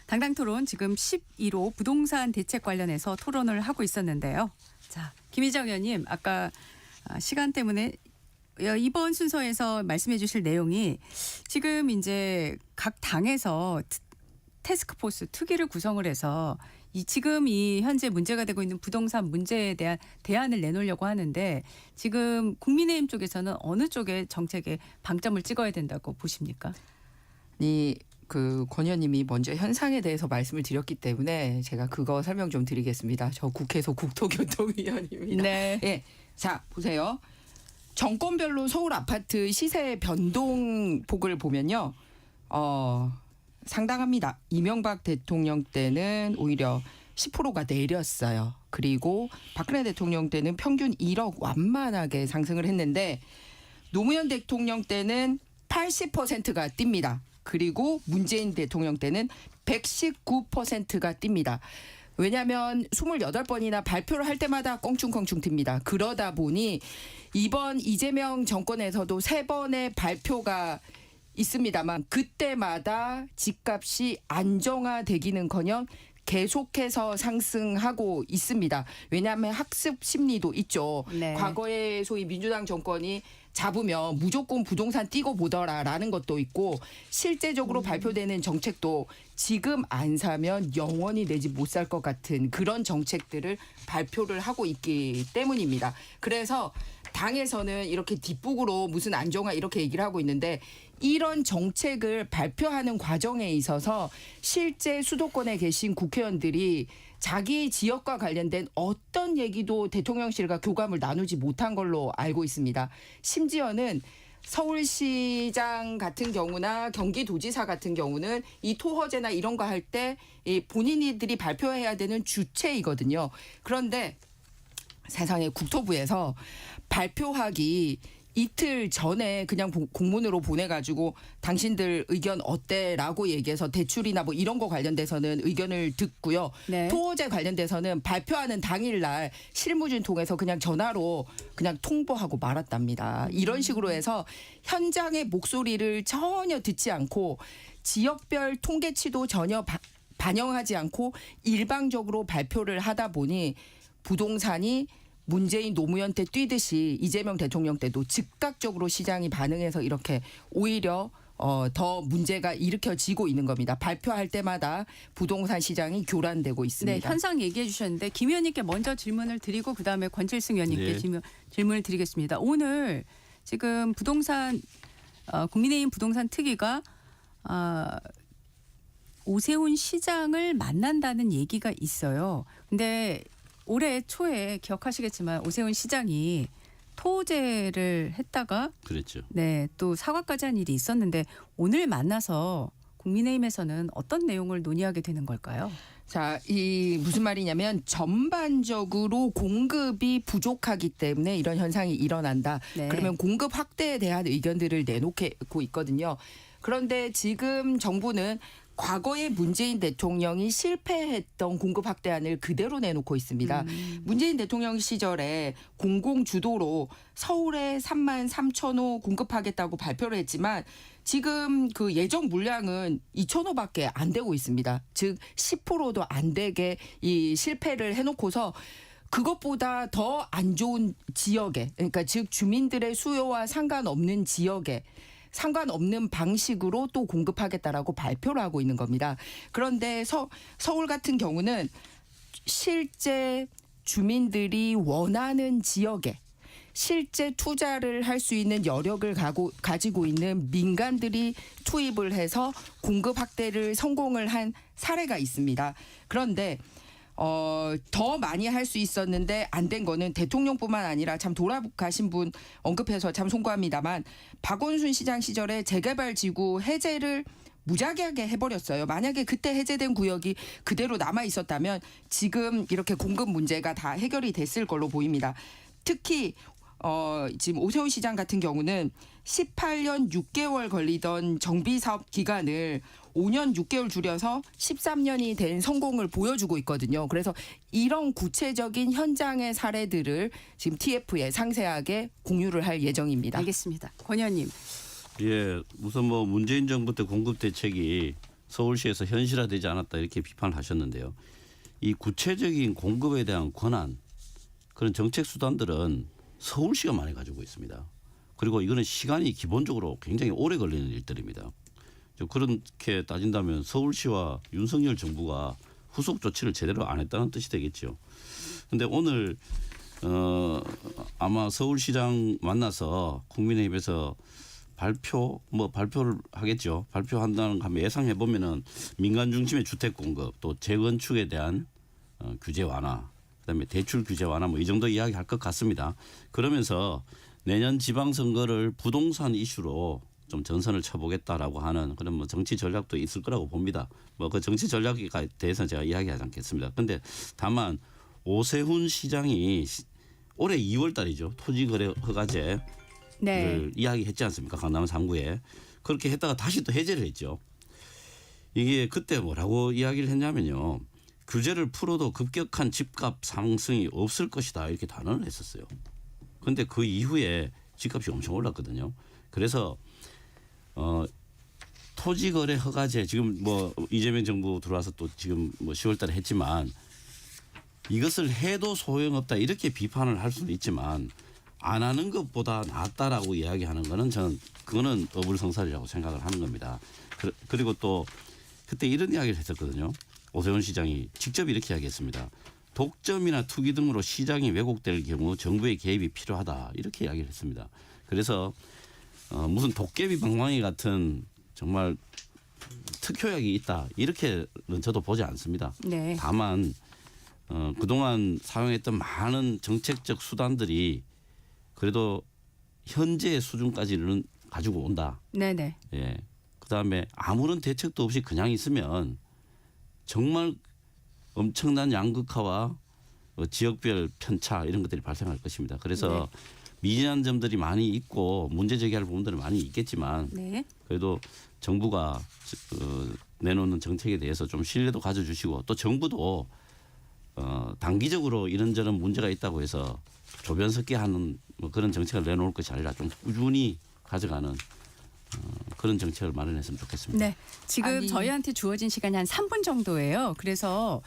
[SPEAKER 1] 당당 토론 지금 11호 부동산 대책 관련해서 토론을 하고 있었는데요. 자, 김희정 의원님, 아까 시간 때문에 이번 순서에서 말씀해 주실 내용이 지금 이제 각 당에서 태스크포스 특위를 구성을 해서 지금 이 현재 문제가 되고 있는 부동산 문제에 대한 대안을 내놓으려고 하는데 지금 국민의힘 쪽에서는 어느 쪽에 정책에 방점을 찍어야 된다고 보십니까?
[SPEAKER 3] 권 의원님이 먼저 현상에 대해서 말씀을 드렸기 때문에 제가 그거 설명 좀 드리겠습니다. 저 국회에서 국토교통위원입니다.
[SPEAKER 1] 네.
[SPEAKER 3] 예, 자 보세요. 정권별로 서울 아파트 시세 변동폭을 보면요, 상당합니다. 이명박 대통령 때는 오히려 10%가 내렸어요. 그리고 박근혜 대통령 때는 평균 1억 완만하게 상승을 했는데 노무현 대통령 때는 80%가 뜁니다. 그리고 문재인 대통령 때는 119%가 뜁니다. 왜냐하면 28번이나 발표를 할 때마다 껑충껑충 듭니다. 그러다 보니 이번 이재명 정권에서도 3번의 발표가 있습니다만 그때마다 집값이 안정화되기는커녕 계속해서 상승하고 있습니다. 왜냐하면 학습 심리도 있죠.
[SPEAKER 1] 네.
[SPEAKER 3] 과거에 소위 민주당 정권이 잡으면 무조건 부동산 띄고 보더라라는 것도 있고 실제적으로 발표되는 정책도 지금 안 사면 영원히 내 집 못 살 것 같은 그런 정책들을 발표를 하고 있기 때문입니다. 그래서 당에서는 이렇게 뒷북으로 무슨 안정화 이렇게 얘기를 하고 있는데 이런 정책을 발표하는 과정에 있어서 실제 수도권에 계신 국회의원들이 자기 지역과 관련된 어떤 얘기도 대통령실과 교감을 나누지 못한 걸로 알고 있습니다. 심지어는 서울시장 같은 경우나 경기도지사 같은 경우는 이 토허제나 이런 거 할 때 본인들이 발표해야 되는 주체이거든요. 그런데 세상에 국토부에서 발표하기 이틀 전에 그냥 공문으로 보내가지고 당신들 의견 어때라고 얘기해서 대출이나 뭐 이런 거 관련돼서는 의견을 듣고요.
[SPEAKER 1] 네.
[SPEAKER 3] 토호제 관련돼서는 발표하는 당일날 실무진 통해서 그냥 전화로 그냥 통보하고 말았답니다. 이런 식으로 해서 현장의 목소리를 전혀 듣지 않고 지역별 통계치도 전혀 반영하지 않고 일방적으로 발표를 하다 보니 부동산이 문재인 노무현 때 뛰듯이 이재명 대통령 때도 즉각적으로 시장이 반응해서 이렇게 오히려 더 문제가 일으켜지고 있는 겁니다. 발표할 때마다 부동산 시장이 교란되고 있습니다.
[SPEAKER 1] 네, 현상 얘기해 주셨는데 김 의원님께 먼저 질문을 드리고 그다음에 권칠승 의원님께
[SPEAKER 2] 네.
[SPEAKER 1] 질문을 드리겠습니다. 오늘 지금 국민의힘 부동산 특위가 오세훈 시장을 만난다는 얘기가 있어요. 근데 올해 초에 기억하시겠지만 오세훈 시장이 토제를 했다가
[SPEAKER 2] 그랬죠.
[SPEAKER 1] 네, 또 사과까지 한 일이 있었는데 오늘 만나서 국민의힘에서는 어떤 내용을 논의하게 되는 걸까요?
[SPEAKER 3] 자, 이 무슨 말이냐면 전반적으로 공급이 부족하기 때문에 이런 현상이 일어난다.
[SPEAKER 1] 네.
[SPEAKER 3] 그러면 공급 확대에 대한 의견들을 내놓고 있거든요. 그런데 지금 정부는 과거에 문재인 대통령이 실패했던 공급 확대안을 그대로 내놓고 있습니다. 문재인 대통령 시절에 공공주도로 서울에 3만 3천 호 공급하겠다고 발표를 했지만 지금 그 예정 물량은 2천 호밖에 안 되고 있습니다. 즉 10%도 안 되게 이 실패를 해놓고서 그것보다 더 안 좋은 지역에, 그러니까 즉 주민들의 수요와 상관없는 지역에 상관없는 방식으로 또 공급하겠다라고 발표를 하고 있는 겁니다. 그런데 서울 같은 경우는 실제 주민들이 원하는 지역에 실제 투자를 할 수 있는 여력을 가지고 있는 민간들이 투입을 해서 공급 확대를 성공을 한 사례가 있습니다. 그런데 더 많이 할 수 있었는데 안 된 거는 대통령뿐만 아니라 참 돌아가신 분 언급해서 참 송구합니다만 박원순 시장 시절에 재개발 지구 해제를 무작위하게 해버렸어요. 만약에 그때 해제된 구역이 그대로 남아 있었다면 지금 이렇게 공급 문제가 다 해결이 됐을 걸로 보입니다. 특히 지금 오세훈 시장 같은 경우는 18년 6개월 걸리던 정비 사업 기간을 5년 6개월 줄여서 13년이 된 성공을 보여주고 있거든요. 그래서 이런 구체적인 현장의 사례들을 지금 TF에 상세하게 공유를 할 예정입니다.
[SPEAKER 1] 알겠습니다. 권 의원님.
[SPEAKER 2] 예, 우선 뭐 문재인 정부 때 공급 대책이 서울시에서 현실화되지 않았다 이렇게 비판을 하셨는데요. 이 구체적인 공급에 대한 권한 그런 정책 수단들은 서울시가 많이 가지고 있습니다. 그리고 이거는 시간이 기본적으로 굉장히 오래 걸리는 일들입니다. 그렇게 따진다면 서울시와 윤석열 정부가 후속 조치를 제대로 안 했다는 뜻이 되겠죠. 그런데 오늘 아마 서울시장 만나서 국민의힘에서 발표를 하겠죠. 발표한다는 거 한번 예상해 보면은 민간 중심의 주택 공급 또 재건축에 대한 규제 완화, 그다음에 대출 규제 완화 뭐 이 정도 이야기할 것 같습니다. 그러면서 내년 지방선거를 부동산 이슈로 좀 전선을 쳐보겠다라고 하는 그런 뭐 정치 전략도 있을 거라고 봅니다. 뭐 그 정치 전략에 대해서는 제가 이야기하지 않겠습니다. 그런데 다만 오세훈 시장이 올해 2월 달이죠. 토지거래 허가제 를 이야기했지 않습니까? 강남 3구에. 그렇게 했다가 다시 또 해제를 했죠. 이게 그때 뭐라고 이야기를 했냐면요. 규제를 풀어도 급격한 집값 상승이 없을 것이다 이렇게 단언을 했었어요. 그런데 그 이후에 집값이 엄청 올랐거든요. 그래서 토지거래 허가제 지금 뭐 이재명 정부 들어와서 또 지금 뭐 10월 달에 했지만 이것을 해도 소용없다 이렇게 비판을 할 수는 있지만 안 하는 것보다 낫다라고 이야기하는 거는 저는 그거는 어불성설이라고 생각을 하는 겁니다. 그리고 또 그때 이런 이야기를 했었거든요. 오세훈 시장이 직접 이렇게 이야기했습니다. 독점이나 투기 등으로 시장이 왜곡될 경우 정부의 개입이 필요하다 이렇게 이야기를 했습니다. 그래서 무슨 도깨비 방망이 같은 정말 특효약이 있다 이렇게는 저도 보지 않습니다.
[SPEAKER 1] 네.
[SPEAKER 2] 다만 그동안 사용했던 많은 정책적 수단들이 그래도 현재 수준까지는 가지고 온다.
[SPEAKER 1] 네네.
[SPEAKER 2] 예. 그다음에 아무런 대책도 없이 그냥 있으면 정말 엄청난 양극화와 지역별 편차 이런 것들이 발생할 것입니다. 그래서 미진한 점들이 많이 있고 문제 제기할 부분들은 많이 있겠지만
[SPEAKER 1] 네.
[SPEAKER 2] 그래도 정부가 내놓는 정책에 대해서 좀 신뢰도 가져주시고 또 정부도 단기적으로 이런저런 문제가 있다고 해서 조변 섞게 하는 뭐 그런 정책을 내놓을 것이 아니라 좀 꾸준히 가져가는 그런 정책을 마련했으면 좋겠습니다.
[SPEAKER 1] 네. 지금
[SPEAKER 3] 아니.
[SPEAKER 1] 저희한테 주어진 시간이 한 3분 정도예요. 그래서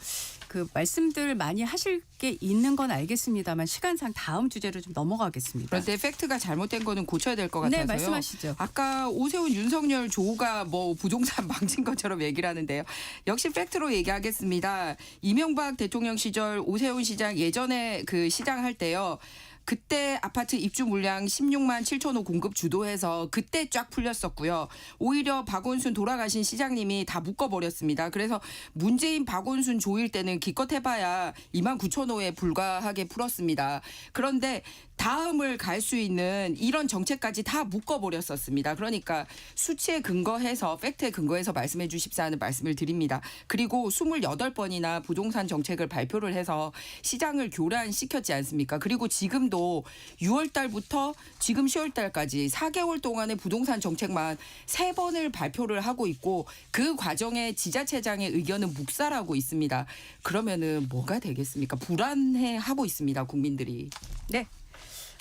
[SPEAKER 1] 그 말씀들 많이 하실 게 있는 건 알겠습니다만 시간상 다음 주제로 좀 넘어가겠습니다.
[SPEAKER 3] 그런데 팩트가 잘못된 거는 고쳐야 될 것
[SPEAKER 1] 네,
[SPEAKER 3] 같아서요.
[SPEAKER 1] 말씀하시죠.
[SPEAKER 3] 아까 오세훈 윤석열 조가 뭐 부동산 망친 것처럼 얘기를 하는데요. 역시 팩트로 얘기하겠습니다. 이명박 대통령 시절 오세훈 시장 예전에 그 시장 할 때요. 그때 아파트 입주 물량 16만 7천 호 공급 주도해서 그때 쫙 풀렸었고요. 오히려 박원순 돌아가신 시장님이 다 묶어버렸습니다. 그래서 문재인 박원순 조일 때는 기껏 해봐야 2만 9천 호에 불과하게 풀었습니다. 그런데 다음을 갈 수 있는 이런 정책까지 다 묶어버렸었습니다. 그러니까 수치에 근거해서 팩트에 근거해서 말씀해 주십사 하는 말씀을 드립니다. 그리고 28번이나 부동산 정책을 발표를 해서 시장을 교란시켰지 않습니까? 그리고 지금도 6월 달부터 지금 10월 달까지 4개월 동안의 부동산 정책만 3번을 발표를 하고 있고 그 과정에 지자체장의 의견은 묵살하고 있습니다. 그러면은 뭐가 되겠습니까? 불안해하고 있습니다. 국민들이.
[SPEAKER 1] 네.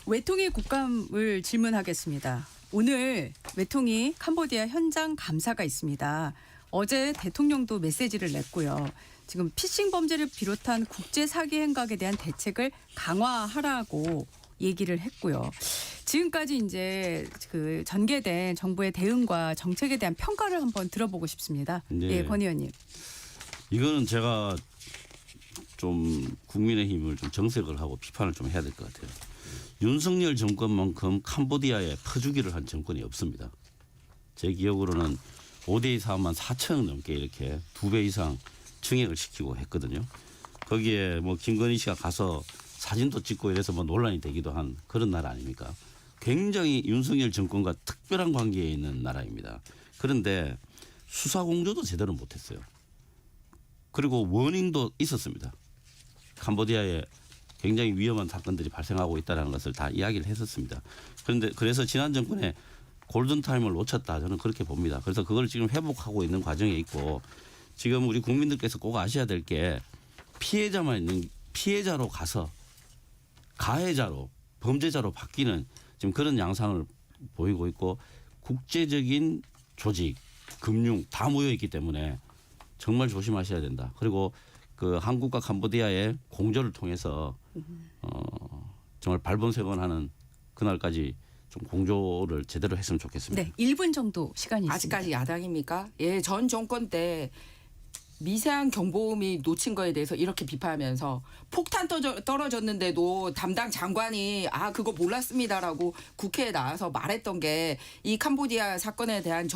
[SPEAKER 1] 외통위 국감을 질문하겠습니다. 오늘 외통위 캄보디아 현장 감사가 있습니다. 어제 대통령도 메시지를 냈고요. 지금 피싱 범죄를 비롯한 국제 사기 행각에 대한 대책을 강화하라고 얘기를 했고요. 지금까지 이제 그 전개된 정부의 대응과 정책에 대한 평가를 한번 들어보고 싶습니다.
[SPEAKER 2] 네.
[SPEAKER 1] 예, 권 의원님.
[SPEAKER 2] 이거는 제가 좀 국민의힘을 좀 정색을 하고 비판을 좀 해야 될 것 같아요. 윤석열 정권만큼 캄보디아에 퍼주기를 한 정권이 없습니다. 제 기억으로는 5대2 사업만 4천억 넘게 이렇게 2배 이상 증액을 시키고 했거든요. 거기에 뭐 김건희 씨가 가서 사진도 찍고 이래서 뭐 논란이 되기도 한 그런 나라 아닙니까? 굉장히 윤석열 정권과 특별한 관계에 있는 나라입니다. 그런데 수사 공조도 제대로 못했어요. 그리고 워닝도 있었습니다. 캄보디아에 굉장히 위험한 사건들이 발생하고 있다는 것을 다 이야기를 했었습니다. 그런데 그래서 지난 정권에 골든타임을 놓쳤다 저는 그렇게 봅니다. 그래서 그걸 지금 회복하고 있는 과정에 있고 지금 우리 국민들께서 꼭 아셔야 될 게 피해자만 있는 피해자로 가서 가해자로 범죄자로 바뀌는 지금 그런 양상을 보이고 있고 국제적인 조직, 금융 다 모여 있기 때문에 정말 조심하셔야 된다. 그리고 그 한국과 캄보디아의 공조를 통해서 정말 발본색원하는 그날까지 좀 공조를 제대로 했으면 좋겠습니다.
[SPEAKER 1] 네, 1분 정도 시간이 있습니다.
[SPEAKER 3] 아직까지 야당입니까? 예, 전 정권 때 미세한 경보음이 놓친 거에 대해서 이렇게 비판하면서 폭탄 떨어졌는데도 담당 장관이 그거 몰랐습니다라고 국회에 나와서 말했던 게 이 캄보디아 사건에 대한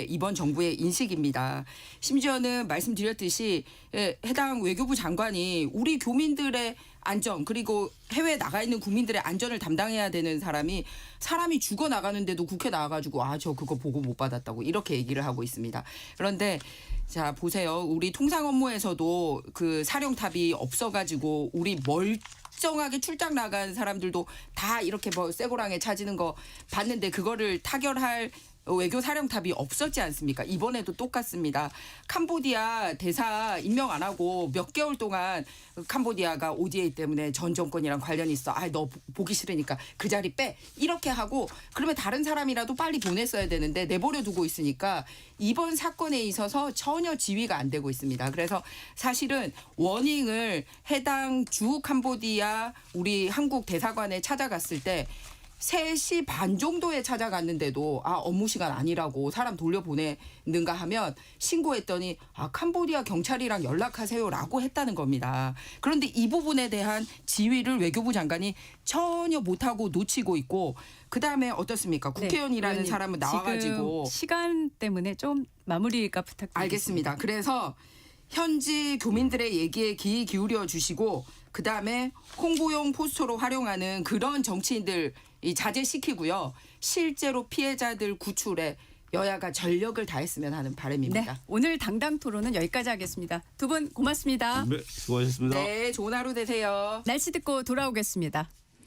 [SPEAKER 3] 이번 정부의 인식입니다. 심지어는 말씀드렸듯이 해당 외교부 장관이 우리 교민들의 안전 그리고 해외에 나가 있는 국민들의 안전을 담당해야 되는 사람이 죽어 나가는데도 국회 나와가지고 저 그거 보고 못 받았다고 이렇게 얘기를 하고 있습니다. 그런데 자 보세요. 우리 통상 업무에서도 그 사령탑이 없어가지고 우리 멀쩡하게 출장 나간 사람들도 다 이렇게 뭐 쇠고랑에 차지는 거 봤는데 그거를 타결할 외교 사령탑이 없었지 않습니까? 이번에도 똑같습니다. 캄보디아 대사 임명 안 하고 몇 개월 동안 캄보디아가 ODA 때문에 전 정권이랑 관련이 있어. 너 보기 싫으니까 그 자리 빼. 이렇게 하고 그러면 다른 사람이라도 빨리 보냈어야 되는데 내버려 두고 있으니까 이번 사건에 있어서 전혀 지휘가 안 되고 있습니다. 그래서 사실은 워닝을 해당 주 캄보디아 우리 한국 대사관에 찾아갔을 때 3시 반 정도에 찾아갔는데도 업무 시간 아니라고 사람 돌려보내는가 하면 신고했더니 캄보디아 경찰이랑 연락하세요라고 했다는 겁니다. 그런데 이 부분에 대한 지휘를 외교부 장관이 전혀 못하고 놓치고 있고 그다음에 어떻습니까? 국회의원이라는
[SPEAKER 1] 네,
[SPEAKER 3] 사람은 나와가지고
[SPEAKER 1] 지금 시간 때문에 좀 마무리가 부탁드리겠습니다.
[SPEAKER 3] 알겠습니다. 그래서 현지 교민들의 얘기에 귀 기울여 주시고 그다음에 홍보용 포스터로 활용하는 그런 정치인들 자제시키고요. 실제로 피해자들 구출에 여야가 전력을 다했으면 하는 바람입니다.
[SPEAKER 1] 네, 오늘 당당 토론은 여기까지 하겠습니다. 두 분 고맙습니다.
[SPEAKER 2] 네, 수고하셨습니다.
[SPEAKER 3] 네, 좋은 하루 되세요.
[SPEAKER 1] 날씨 듣고 돌아오겠습니다.